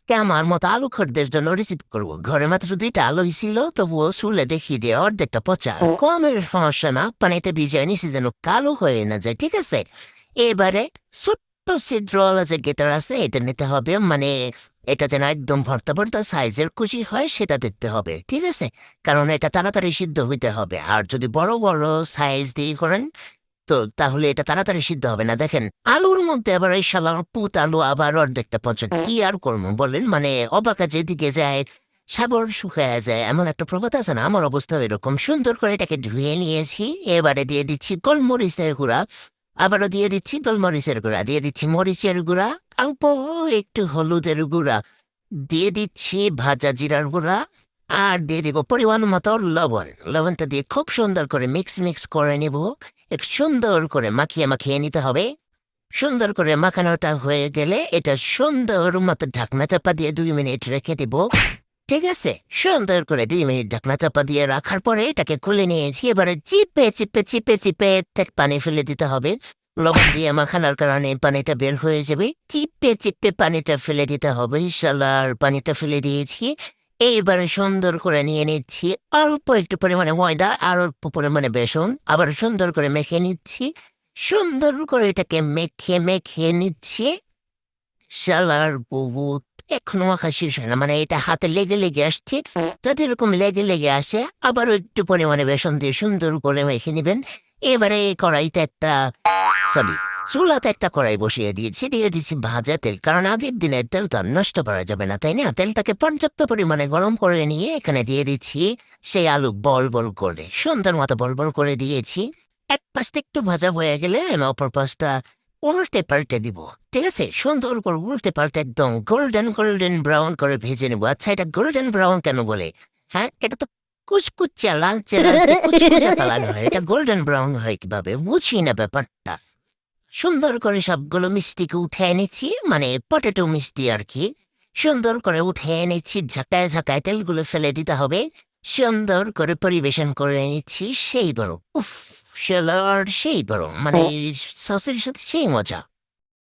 আজকে আমার মতো আলু খরদের জন্য রিসিভ করবো। ঘরে মাত্র 2টা আলুই ছিল, তবুও শুলে দেখি যে অর্ধেকটা পচা। কমের সমস্যা না, পানিতে ভিজিয়ে নিছি যেন কালো হয়ে না যায়, ঠিক আছে? এবারে ছোট্ট ছিদ্রওয়ালা যে গেটার আছে এটা নিতে হবে, মানে এটা যেন একদম ভর্তা ভর্তা সাইজের কুচি হয় সেটা দেখতে হবে, ঠিক আছে? কারণ এটা তাড়াতাড়ি সিদ্ধ হইতে হবে। আর যদি বড় বড় সাইজ দিয়ে করেন তো তাহলে এটা তাড়াতাড়ি সিদ্ধ হবে না। দেখেন আলুর মধ্যে আবার এই শালার পুত আলু আবার অর্ধেকটা পচা, কি আর করবো বলেন? মানে অবাকা যেদিকে যায় সাগর শুকায় যায়, এমন একটা প্রবাদ আছে না? আমার অবস্থা এরকম। সুন্দর করে এটাকে ধুয়ে নিয়েছি। এবারে দিয়ে দিচ্ছি গোলমরিচের গুঁড়া, আবারও দিয়ে দিচ্ছি গোলমরিচের গুঁড়া, দিয়ে দিচ্ছি মরিচের গুঁড়া, অল্প একটু হলুদের গুঁড়া, দিয়ে দিচ্ছি ভাজা জিরার গুঁড়া, আর দিয়ে দিব পরিমাণ মতো লবণ। লবণটা দিয়ে খুব সুন্দর করে মিক্স করে নিব। এক সুন্দর করে মাখিয়ে মাখিয়ে নিতে হবে। সুন্দর করে মাখানোটা হয়ে গেলে এটা সুন্দর মতো ঢাকনা চাপা দিয়ে 2 মিনিট রেখে দিব, ঠিক আছে? সুন্দর করে 2 মিনিট ঢাকনা চাপা দিয়ে রাখার পরে এটাকে খুলে নিয়েছি। এবারে চিপে চিপে চিপে চিপে পানি ফেলে দিতে হবে। লবণ দিয়ে মাখানোর কারণে পানিটা বের হয়ে যাবে। চিপে চিপে পানিটা ফেলে দিতে হবে। শালার পানিটা ফেলে দিয়েছি। এইবারে সুন্দর করে নিয়ে নিচ্ছি অল্প একটু পরিমাণে ময়দা আর অল্প পরিমাণে বেসন, আবার সুন্দর করে মেখে নিচ্ছি। সুন্দর করে এটাকে মেখে নিচ্ছি। শালার বুবু, এখনো মাখা শেষ হয় না, মানে এটা হাতে লেগে লেগে আসছে। যদি এরকম লেগে লেগে আসে আবারও একটু পরিমাণে বেসন দিয়ে সুন্দর করে মেখে নেবেন। এবারে এই কড়াইতে একটা সরি চুলাতে একটা কড়াই বসিয়ে দিয়েছি, দিয়ে দিচ্ছি ভাজা তেল, কারণ আগের দিনের তেল তো আর নষ্ট করা যাবে না, তাই না? তেলটাকে পর্যাপ্ত পরিমাণে গরম করে নিয়ে এখানে দিয়ে দিচ্ছি সেই আলু বল বল করে, সুন্দর মতো বল বল করে দিয়েছি। এক পাশটা একটু ভাজা হয়ে গেলে আমি অপর পাশটা উল্টে পাল্টে দিব, ঠিক আছে? সুন্দর করে উল্টে পাল্টে একদম গোল্ডেন ব্রাউন করে ভেজে নেবো। আচ্ছা, এটা গোল্ডেন ব্রাউন কেন বলে? হ্যাঁ, এটা তো কুচকুচা লালচে লালচে কুচকুচা কালার হয়, এটা গোল্ডেন ব্রাউন হয় কিভাবে বুঝি না ব্যাপারটা। সুন্দর করে সবগুলো মিষ্টিকে উঠে নিচ্ছি, মানে পটেটো মিষ্টি আর কি। সুন্দর করে উঠে নিচ্ছি, ঝাঁকায় ঝাঁকায় তেলগুলো ফেলে দিতে হবে। সুন্দর করে পরিবেশন করে নিচ্ছি। সেই বড় উফ, শালার সেই বড়, মানে সসের সাথে সেই মজা।